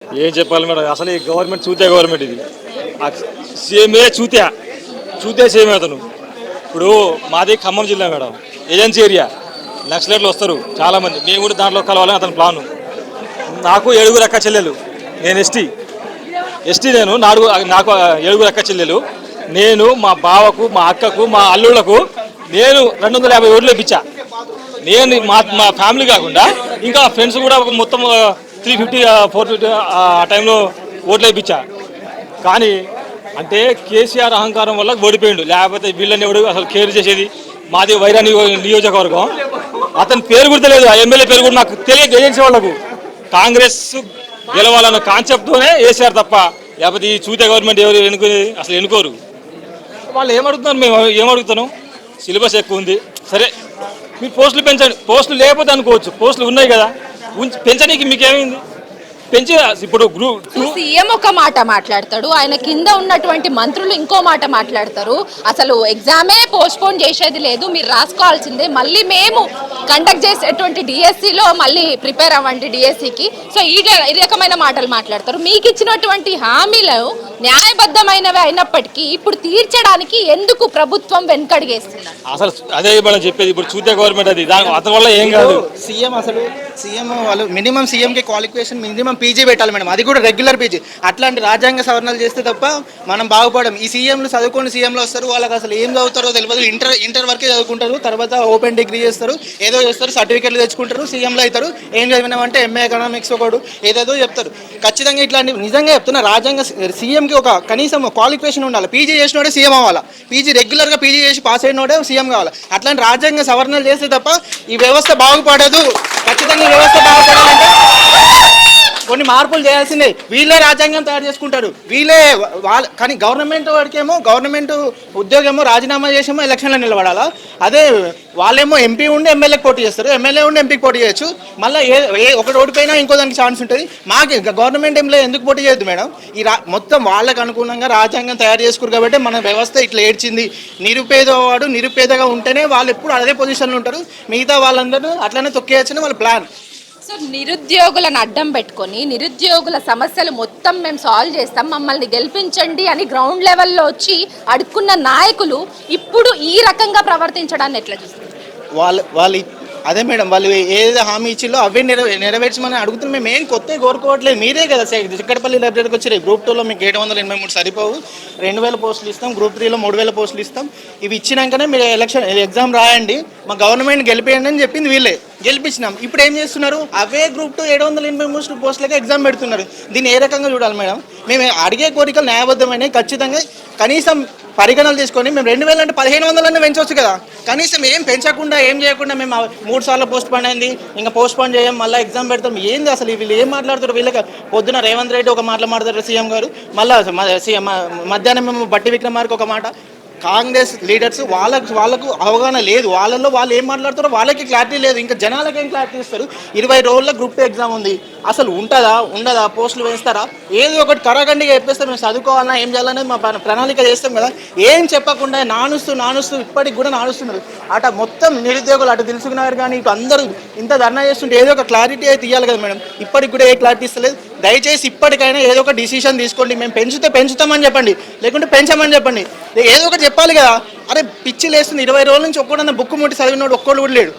ఏం చెప్పాలి మేడం, అసలు ఈ గవర్నమెంట్ చూతే గవర్నమెంట్ ఇది సీఎంఏ చూతే సీఎం అతను. ఇప్పుడు మాది ఖమ్మం జిల్లా మేడం, ఏజెన్సీ ఏరియా. నక్సలైట్లు వస్తారు చాలామంది, మేము కూడా దాంట్లో కలవాలని అతని ప్లాను. నాకు 7 అక్క చెల్లెలు, నేను ఎస్టీ నేను నాకు 7 అక్క చెల్లెలు. నేను మా బావకు, మా అక్కకు, మా అల్లుళ్లకు నేను 250 ఓట్లు ఇప్పించా. నేను మా ఫ్యామిలీ కాకుండా ఇంకా ఫ్రెండ్స్ కూడా మొత్తం 350 450 ఆ టైంలో ఓట్లు వేయించా. కానీ అంటే కేసీఆర్ అహంకారం వల్ల ఓడిపోయిండు, లేకపోతే వీళ్ళని ఎవడు అసలు కేర్ చేసేది. మాది వైరా నియోజకవర్గం, అతని పేరు కూడా తెలియదు, ఆ ఎమ్మెల్యే పేరు కూడా నాకు తెలియదు. ఏజెన్సీ వాళ్ళకు కాంగ్రెస్ గెలవాలన్న కాన్సెప్ట్తోనే వేసారు తప్ప, లేకపోతే ఈ చూతే గవర్నమెంట్ ఎవరు అసలు ఎన్నుకోరు. వాళ్ళు ఏమడుగుతున్నారు, మేము ఏమడుగుతాను. సిలబస్ ఎక్కువ ఉంది, సరే మీరు పోస్టులు పెంచండి. పోస్టులు లేకపోతే అనుకోవచ్చు, పోస్టులు ఉన్నాయి కదా, పెంచడానికి మీకేమైంది? పెంచి ఇప్పుడు సీఎం ఒక మాట మాట్లాడతాడు, ఆయన కింద ఉన్నటువంటి మంత్రులు ఇంకో మాట మాట్లాడతారు. అసలు ఎగ్జామే పోస్ట్పోన్ చేసేది లేదు, మీరు రాసుకోవాల్సిందే, మళ్ళీ మేము కండక్ట్ చేసేటువంటి డిఎస్సిలో మళ్ళీ ప్రిపేర్ అవ్వండి డిఎస్సికి. సో ఈ రకమైన మాటలు మాట్లాడతారు. మీకు ఇచ్చినటువంటి హామీలు న్యాయబద్ధమైనవి అయినప్పటికీ ఇప్పుడు తీర్చడానికి ఎందుకు ప్రభుత్వం వెనకడిగేస్తున్నారు? అసలు అదే మనం చెప్పేది. ఇప్పుడు చూతే గవర్నమెంట్ అది, అతని వల్ల ఏం కాదు. సీఎం వాళ్ళు మినిమం సీఎంకి క్వాలిఫికేషన్ మినిమం పీజీ పెట్టాలి మేడం, అది కూడా రెగ్యులర్ పీజీ. అట్లాంటి రాజ్యాంగ సవరణలు చేస్తే తప్ప మనం బాగుపడం. ఈ సీఎంలు చదువుకుని సీఎంలు వస్తారు, వాళ్ళకి అసలు ఏం చదువుతారో తెలియదు. ఇంటర్ వరకే చదువుకుంటారు, తర్వాత ఓపెన్ డిగ్రీ చేస్తారు, ఏదో చేస్తారు, సర్టిఫికెట్లు తెచ్చుకుంటారు, సీఎంలు అవుతారు. ఏం చదివినామంటే ఎంఏ ఎకనామిక్స్ ఒకడు ఏదేదో చెప్తారు. ఖచ్చితంగా ఇట్లాంటి నిజంగా చెప్తున్నా, రాజ్యాంగ సీఎంకి ఒక కనీసం క్వాలిఫికేషన్ ఉండాలి. పీజీ చేసినోడే సీఎం అవ్వాలి, రెగ్యులర్గా పీజీ చేసి పాస్ అయినోడే సీఎం కావాలి. అట్లాంటి రాజ్యాంగ సవరణలు చేస్తే తప్ప ఈ వ్యవస్థ బాగుపడదు. ఖచ్చితంగా ఈ వ్యవస్థ బాగుపడాలంటే కొన్ని మార్పులు చేయాల్సిందే. వీళ్ళే రాజ్యాంగం తయారు చేసుకుంటారు, వీళ్ళే కానీ గవర్నమెంట్ వాడికేమో గవర్నమెంట్ ఉద్యోగమో రాజీనామా చేసేమో ఎలక్షన్లో నిలబడాలా. అదే వాళ్ళేమో ఎంపీ ఉండి ఎమ్మెల్యేకి పోటీ చేస్తారు, ఎమ్మెల్యే ఉండి ఎంపీకి పోటీ చేయొచ్చు. మళ్ళీ ఒకటి ఓడిపోయినా ఇంకో దానికి ఛాన్స్ ఉంటుంది. మాకు గవర్నమెంట్ ఎంప్లాయ్ ఎందుకు పోటీ చేయొద్దు మేడం? మొత్తం వాళ్ళకు అనుగుణంగా రాజ్యాంగం తయారు చేసుకున్నారు కాబట్టి మన వ్యవస్థ ఇట్లా ఏడ్చింది. నిరుపేదవాడు నిరుపేదగా ఉంటేనే వాళ్ళు ఎప్పుడు అదే పొజిషన్లో ఉంటారు, మిగతా వాళ్ళందరూ అట్లనే తొక్కేయచ్చని వాళ్ళ ప్లాన్. సో నిరుద్యోగులను అడ్డం పెట్టుకొని నిరుద్యోగుల సమస్యలు మొత్తం మేము సాల్వ్ చేస్తాం, మమ్మల్ని గెలిపించండి అని గ్రౌండ్ లెవెల్లో వచ్చి అడుక్కున్న నాయకులు ఇప్పుడు ఈ రకంగా ప్రవర్తించడాన్ని ఎట్లా చూస్తారు? వాళ్ళు అదే మేడం, వాళ్ళు ఏదైతే హామీ ఇచ్చిలో అవే నెరవేర్చమని అడుగుతున్నాం. మేము ఏం కొత్త కోరుకోవట్లేదు. మీరే కదా చిక్కడపల్లి లైబ్రరీకి వచ్చి గ్రూప్ 2లో మీకు 783 సరిపోవు, 2000 పోస్టులు ఇస్తాం, గ్రూప్ 3లో 3000 పోస్టులు ఇస్తాం. ఇవి ఇచ్చినాకనే మీరు ఎగ్జామ్ రాయండి, మా గవర్నమెంట్ గెలిపేయండి అని చెప్పింది వీళ్ళే, గెలిపించినాం. ఇప్పుడు ఏం చేస్తున్నారు? అవే గ్రూప్ 2 783 పోస్టులకే ఎగ్జామ్ పెడుతున్నారు. దీన్ని ఏ రకంగా చూడాలి మేడం? మేము అడిగే కోరికలు న్యాయబద్ధమైనవి, ఖచ్చితంగా కనీసం పరిగణలు తీసుకొని మేము 2000 అంటే 1500 పెంచవచ్చు కదా. కనీసం ఏం పెంచకుండా ఏం చేయకుండా మేము 3 సార్లు పోస్ట్ పోన్ అయింది, ఇంకా పోస్ట్ పోన్ చేయం, మళ్ళీ ఎగ్జామ్ పెడతాం. ఏంది అసలు వీళ్ళు ఏం మాట్లాడుతారు? వీళ్ళకి పొద్దున రేవంత్ రెడ్డి ఒక మాట మాట్లాడతారు సీఎం గారు, మళ్ళీ మధ్యాహ్నం మేము బట్టి విక్రమార్కి ఒక మాట. కాంగ్రెస్ లీడర్స్ వాళ్ళకు అవగాహన లేదు, వాళ్ళల్లో వాళ్ళు ఏం మాట్లాడుతారో వాళ్ళకి క్లారిటీ లేదు. ఇంకా జనాలకి ఏం క్లారిటీ ఇస్తారు? 20 రోజుల్లో గ్రూప్ 2 ఎగ్జామ్ ఉంది, అసలు ఉంటుందా ఉండదా, పోస్టులు వేస్తారా, ఏదో ఒకటి కరాఖండిగా చెప్పేస్తే మేము చదువుకోవాలన్నా ఏం చేయాలనేది మా ప్రణాళిక చేస్తాం కదా. ఏం చెప్పకుండా నానుస్తూ ఇప్పటికి కూడా నానుస్తున్నారు. అట మొత్తం నిరుద్యోగులు, అటు తెలుసుకున్నారు కానీ ఇటు అందరూ ఇంత ధర్నా చేస్తుంటే ఏదో ఒక క్లారిటీ అయితే ఇవ్వాలి కదా మేడం. ఇప్పటికి కూడా ఏ క్లారిటీ ఇస్తలేదు. దయచేసి ఇప్పటికైనా ఏదో ఒక డిసిషన్ తీసుకోండి. మేము పెంచుతామని చెప్పండి, లేకుంటే పెంచమని చెప్పండి, ఏదో ఒకటి చెప్పాలి కదా. అరే పిచ్చి లేస్తుంది. 20 రోజుల నుంచి ఒక్కడన్నా బుక్ ముట్టి చదివినోడు ఒక్కడు కూడా లేడు.